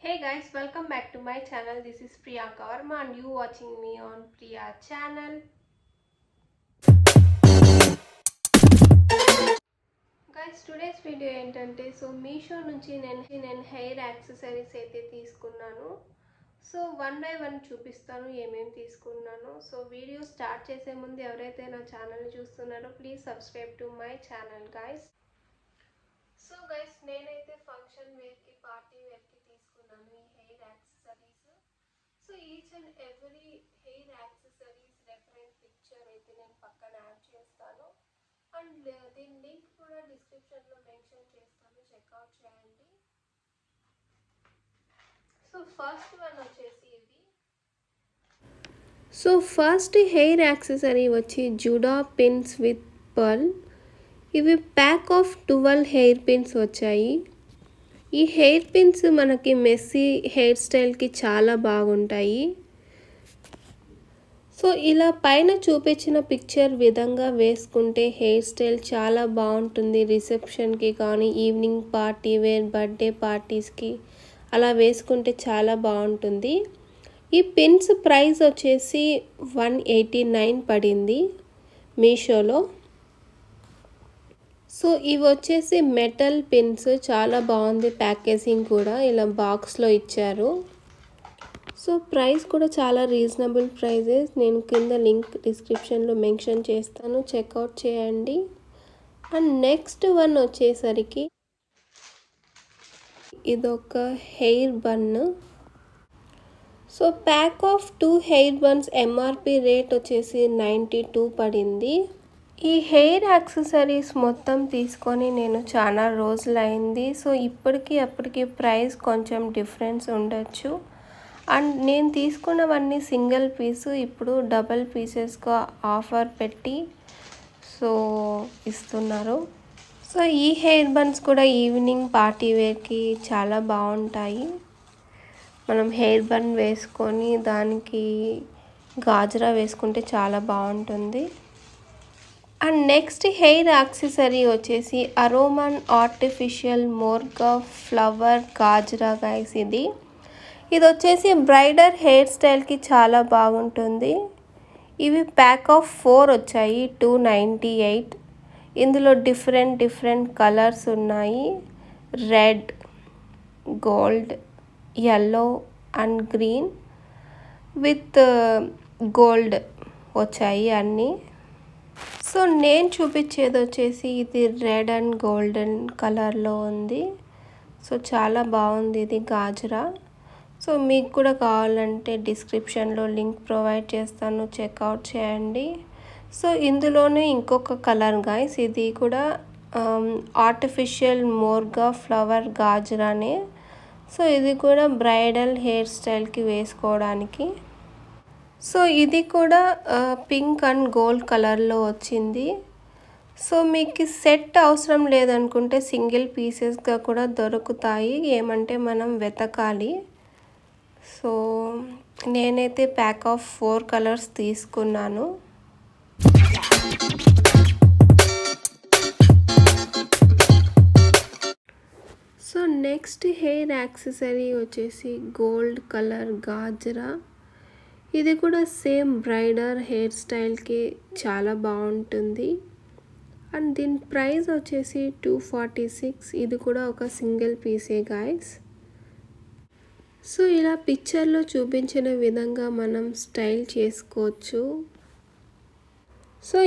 Hey guys, welcome back to my channel. This is Priyanka Verma and you watching me on Priya channel. Guys, today's video ఏంటంటే మీషో నుంచి నేను hair accessories అయితే తీసుకున్నాను. One by one చూపిస్తాను ఏమేమి తీసుకున్నాను. Video start చేసే ముందు ఎవరైతే నా ఛానల్ చూస్తున్నారో please subscribe to my channel guys. Guys నేనైతే ఫంక్షన్ వేర్ కి పార్టీ వేర్ కి తీసుకున్నాను ఈ hair accessories. Each and every hair accessories reference picture అయితే నేను పక్కన యాడ్ చేస్తాను అండ్ దీని లింక్ కూడా డిస్క్రిప్షన్లో మెన్షన్ చేస్తాను, చెక్అవుట్ చేయండి. ఫస్ట్ వన్ వచ్చేసి ఇది. ఫస్ట్ హెయిర్ యాక్సెసరీ వచ్చి జుడా పిన్స్ విత్ పర్ల్. ఇవి ప్యాక్ ఆఫ్ 12 హెయిర్ పిన్స్ వచ్చాయి. ఈ హెయిర్ పిన్స్ మనకి మెస్సీ హెయిర్ స్టైల్కి చాలా బాగుంటాయి. ఇలా పైన చూపించిన పిక్చర్ విధంగా వేసుకుంటే హెయిర్ స్టైల్ చాలా బాగుంటుంది. రిసెప్షన్కి కానీ ఈవినింగ్ పార్టీ వేర్ బర్త్డే పార్టీస్కి అలా వేసుకుంటే చాలా బాగుంటుంది. ఈ పిన్స్ ప్రైస్ వచ్చేసి 189 పడింది మీషోలో. ఇవి వచ్చేసి మెటల్ పిన్స్, చాలా బాగుంది. ప్యాకేజింగ్ కూడా ఇలా బాక్స్లో ఇచ్చారు. ప్రైస్ కూడా చాలా రీజనబుల్ ప్రైజెస్. నేను కింద లింక్ డిస్క్రిప్షన్లో మెన్షన్ చేస్తాను, చెక్అవుట్ చేయండి. అండ్ నెక్స్ట్ వన్ వచ్చేసరికి ఇదొక hair bun. Pack of 2 hair buns MRP rate వచ్చేసి 92 పడింది. ఈ హెయిర్ యాక్సెసరీస్ మొత్తం తీసుకొని నేను చాలా రోజులైంది. అప్పటికి ప్రైస్ కొంచెం డిఫరెన్స్ ఉండొచ్చు. అండ్ నేను తీసుకున్నవన్నీ సింగిల్ పీసు, ఇప్పుడు డబల్ పీసెస్గా ఆఫర్ పెట్టి ఇస్తున్నారు. ఈ హెయిర్ బన్స్ కూడా ఈవినింగ్ పార్టీ వేర్కి చాలా బాగుంటాయి. మనం హెయిర్ బన్ వేసుకొని దానికి గాజరా వేసుకుంటే చాలా బాగుంటుంది. అండ్ నెక్స్ట్ హెయిర్ యాక్సెసరీ వచ్చేసి అరోమన్ ఆర్టిఫిషియల్ మోర్గా ఫ్లవర్ గాజరా గైస్. ఇది వచ్చేసి బ్రైడర్ హెయిర్ స్టైల్కి చాలా బాగుంటుంది. ఇవి ప్యాక్ ఆఫ్ 4 వచ్చాయి, 298. ఇందులో డిఫరెంట్ కలర్స్ ఉన్నాయి. Red, gold, yellow and green with gold వచ్చాయి అన్నీ. నేను చూపించేది వచ్చేసి ఇది రెడ్ అండ్ గోల్డెన్ కలర్లో ఉంది. చాలా బాగుంది ఇది గాజరా. మీకు కూడా కావాలంటే డిస్క్రిప్షన్లో లింక్ ప్రొవైడ్ చేస్తాను, చెక్అవుట్ చేయండి. ఇందులోనే ఇంకొక కలర్ గైస్, ఇది కూడా ఆర్టిఫిషియల్ మోర్గా ఫ్లవర్ గాజరానే. ఇది కూడా బ్రైడల్ హెయిర్ స్టైల్కి వేసుకోవడానికి. ఇది కూడా పింక్ అండ్ గోల్డ్ కలర్లో వచ్చింది. మీకు సెట్ అవసరం లేదనుకుంటే సింగిల్ పీసెస్గా కూడా దొరుకుతాయి, ఏమంటే మనం వెతకాలి. నేనైతే ప్యాక్ ఆఫ్ 4 కలర్స్ తీసుకున్నాను. నెక్స్ట్ హెయిర్ యాక్సెసరీ వచ్చేసి గోల్డ్ కలర్ గాజరా. ఇది కూడా సేమ్ బ్రైడర్ హెయిర్ స్టైల్కి చాలా బాగుంటుంది. అండ్ దీని ప్రైస్ వచ్చేసి 246. ఇది కూడా ఒక సింగిల్ పీసే గాయస్. ఇలా పిక్చర్లో చూపించిన విధంగా మనం స్టైల్ చేసుకోవచ్చు.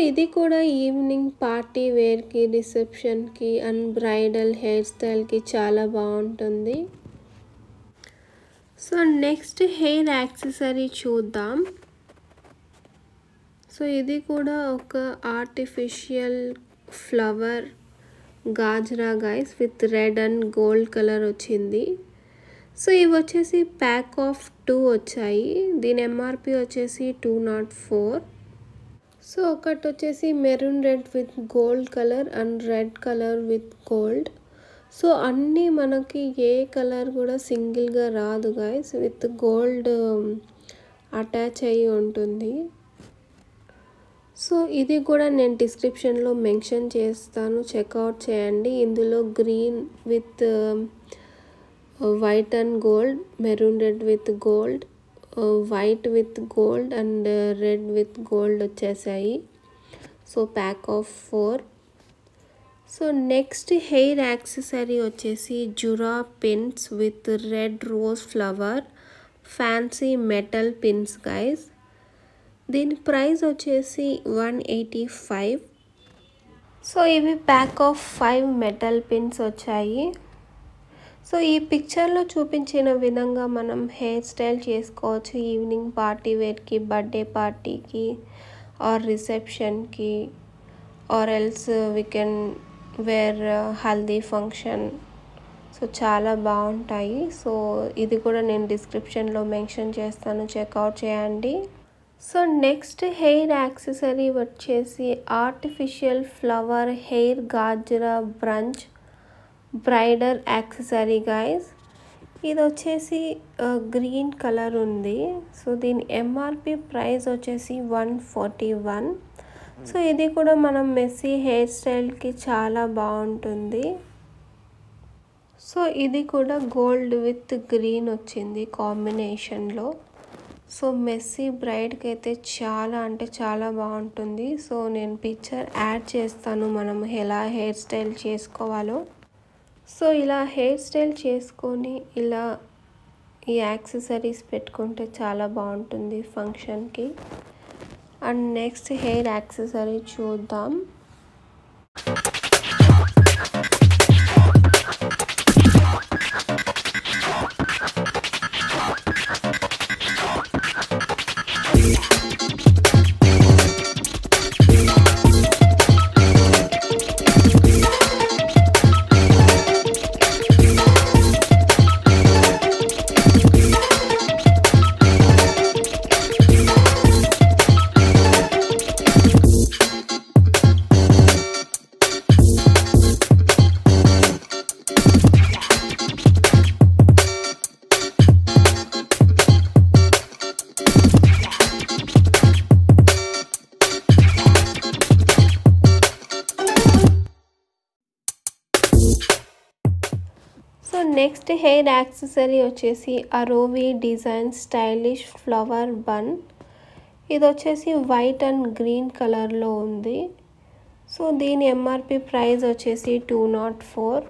ఇది కూడా ఈవినింగ్ పార్టీ వేర్కి, రిసెప్షన్కి అండ్ బ్రైడల్ హెయిర్ స్టైల్కి చాలా బాగుంటుంది. నెక్స్ట్ హెయిర్ యాక్సెసరీ చూద్దాం. ఇది కూడా ఒక artificial flower gajra guys with red and gold colour వచ్చింది. ఇవి వచ్చేసి ప్యాక్ ఆఫ్ 2 వచ్చాయి. దీని ఎంఆర్పి వచ్చేసి 204. ఒకటి వచ్చేసి maroon red with gold colour and red colour with gold. అన్నీ మనకి ఏ కలర్ కూడా సింగిల్గా రాదు గైస్, విత్ గోల్డ్ అటాచ్ అయ్యి ఉంటుంది. ఇది కూడా నేను డిస్క్రిప్షన్లో మెన్షన్ చేస్తాను, చెక్అవుట్ చేయండి. ఇందులో green with white and gold, maroon red with gold, white with gold and red with gold వచ్చేసాయి. So pack of 4. So next hair accessory వచ్చేసి joora pins with red rose flower fancy metal pins guys. దీని price వచ్చేసి 185. So ఇవి pack of 5 metal pins వచ్చాయి. So ఈ పిక్చర్లో చూపించిన విధంగా మనం హెయిర్ స్టైల్ చేసుకోవచ్చు. ఈవినింగ్ పార్టీ వేర్కి, బర్త్డే పార్టీకి ఆర్ రిసెప్షన్కి, or else we can wear haldi function. So చాలా బాగుంటాయి. సో ఇది కూడా నేను డిస్క్రిప్షన్లో మెన్షన్ చేస్తాను, చెక్అవుట్ చేయండి. సో నెక్స్ట్ హెయిర్ యాక్సెసరీ వచ్చేసి artificial flower hair gajra brunch bridal accessory guys. ఇది వచ్చేసి గ్రీన్ కలర్ ఉంది. సో దీని ఎంఆర్పి ప్రైస్ వచ్చేసి 141. సో ఇది కూడా మనం మెస్సీ హెయిర్ స్టైల్కి చాలా బాగుంటుంది. సో ఇది కూడా గోల్డ్ విత్ గ్రీన్ వచ్చింది కాంబినేషన్లో. సో మెస్సీ బ్రైడ్కి అయితే చాలా అంటే చాలా బాగుంటుంది. సో నేను పిక్చర్ యాడ్ చేస్తాను మనం ఎలా హెయిర్ స్టైల్ చేసుకోవాలో. సో ఇలా హెయిర్ స్టైల్ చేసుకొని ఇలా ఈ యాక్సెసరీస్ పెట్టుకుంటే చాలా బాగుంటుంది ఫంక్షన్కి. అండ్ నెక్స్ట్ హెయిర్ యాక్సెసరీ చూద్దాం. సో నెక్స్ట్ హెయిర్ యాక్సెసరీ వచ్చేసి అరోవి డిజైన్ స్టైలిష్ ఫ్లవర్ బన్. ఇది వచ్చేసి వైట్ అండ్ గ్రీన్ కలర్లో ఉంది. సో దీని ఎంఆర్పి ప్రైస్ వచ్చేసి 204.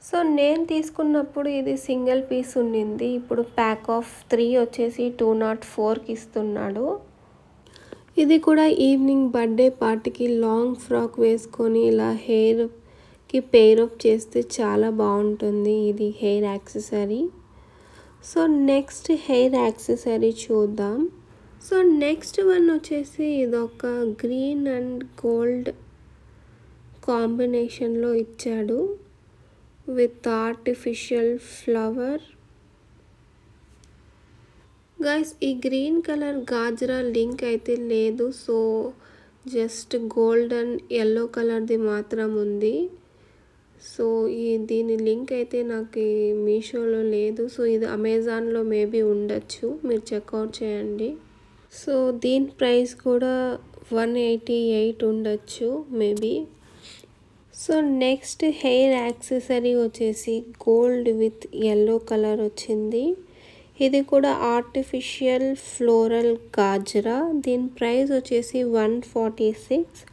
సో నేను తీసుకున్నప్పుడు ఇది సింగిల్ పీస్ ఉండింది. ఇప్పుడు ప్యాక్ ఆఫ్ 3 వచ్చేసి 204కి ఇస్తున్నాడు. ఇది కూడా ఈవినింగ్ బర్త్డే పార్టీకి లాంగ్ ఫ్రాక్ వేసుకొని ఇలా హెయిర్కి పెయిరప్ చేస్తే చాలా బాగుంటుంది ఇది hair accessory. So next hair accessory చూద్దాం. సో నెక్స్ట్ వన్ వచ్చేసి ఇదొక గ్రీన్ అండ్ గోల్డ్ కాంబినేషన్లో ఇచ్చాడు విత్ ఆర్టిఫిషియల్ ఫ్లవర్. గైస్ ఈ గ్రీన్ కలర్ గాజరా లింక్ అయితే లేదు. So just gold and yellow కలర్ది మాత్రం ఉంది. సో దీని లింక్ అయితే నాకు మీషోలో లేదు. సో ఇది అమెజాన్లో మేబీ ఉండొచ్చు, మీరు చెక్అవుట్ చేయండి. సో దీని ప్రైస్ కూడా 188 ఉండొచ్చు maybe. So next hair accessory వచ్చేసి గోల్డ్ విత్ ఎల్లో కలర్ వచ్చింది. ఇది కూడా ఆర్టిఫిషియల్ ఫ్లోరల్ గాజరా. దీని ప్రైస్ వచ్చేసి 146.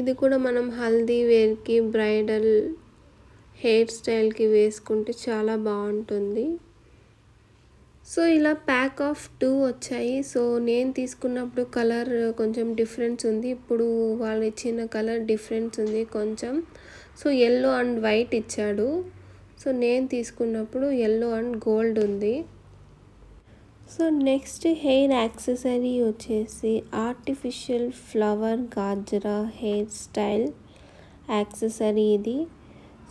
ఇది కూడా మనం హల్దీ వేర్కి, బ్రైడల్ హెయిర్ స్టైల్కి వేసుకుంటే చాలా బాగుంటుంది. సో ఇలా ప్యాక్ ఆఫ్ 2 వచ్చాయి. సో నేను తీసుకున్నప్పుడు కలర్ కొంచెం డిఫరెన్స్ ఉంది, ఇప్పుడు వాళ్ళు ఇచ్చిన కలర్ డిఫరెన్స్ ఉంది కొంచెం. సో ఎల్లో అండ్ వైట్ ఇచ్చాడు. సో నేను తీసుకున్నప్పుడు ఎల్లో అండ్ గోల్డ్ ఉంది. సో నెక్స్ట్ హెయిర్ యాక్సెసరీ వచ్చేసి artificial flower gajra hair style accessory ఇది.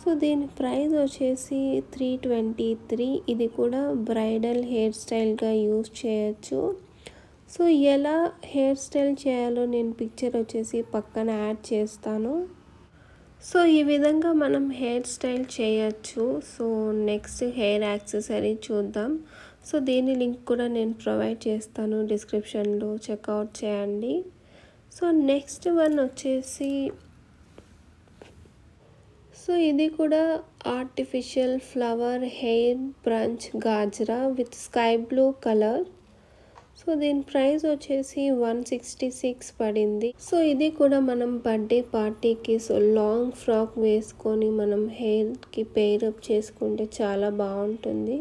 సో దీని ప్రైస్ వచ్చేసి 323. ఇది కూడా బ్రైడల్ హెయిర్ స్టైల్గా యూజ్ చేయొచ్చు. సో ఎలా హెయిర్ స్టైల్ చేయాలో నేను పిక్చర్ వచ్చేసి పక్కన యాడ్ చేస్తాను. సో ఈ విధంగా మనం హెయిర్ స్టైల్ చేయొచ్చు. సో నెక్స్ట్ హెయిర్ యాక్సెసరీ చూద్దాం. సో దీని లింక్ కూడా నేను ప్రొవైడ్ చేస్తాను డిస్క్రిప్షన్లో, చెక్అవుట్ చేయండి. సో నెక్స్ట్ వన్ వచ్చేసి సో ఇది కూడా artificial flower hair bunch gajra with sky blue colour. So దీని ప్రైస్ వచ్చేసి 166 పడింది. సో ఇది కూడా మనం బర్త్డే పార్టీకి సో లాంగ్ ఫ్రాక్ వేసుకొని మనం హెయిర్కి పేరప్ చేసుకుంటే చాలా బాగుంటుంది.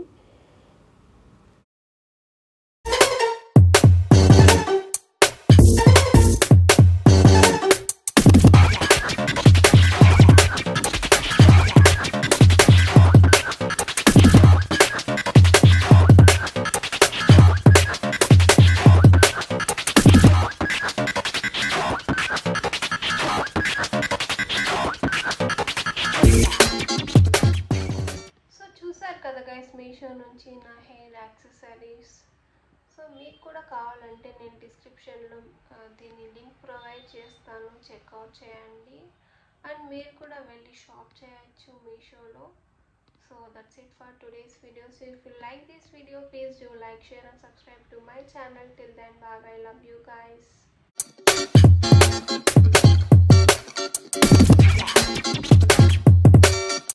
కదా గైస్, మీషో నుంచి నా హెయిర్ యాక్సెసరీస్. సో మీకు కూడా కావాలంటే నేను డిస్క్రిప్షన్లో దీని లింక్ ప్రొవైడ్ చేస్తాను, చెక్అవుట్ చేయండి. అండ్ మీరు కూడా వెళ్ళి షాప్ చేయొచ్చు మీషోలో. So that's it for today's video. So if you like this video, please do like, share and subscribe to my channel. Till then, bye bye, love you guys.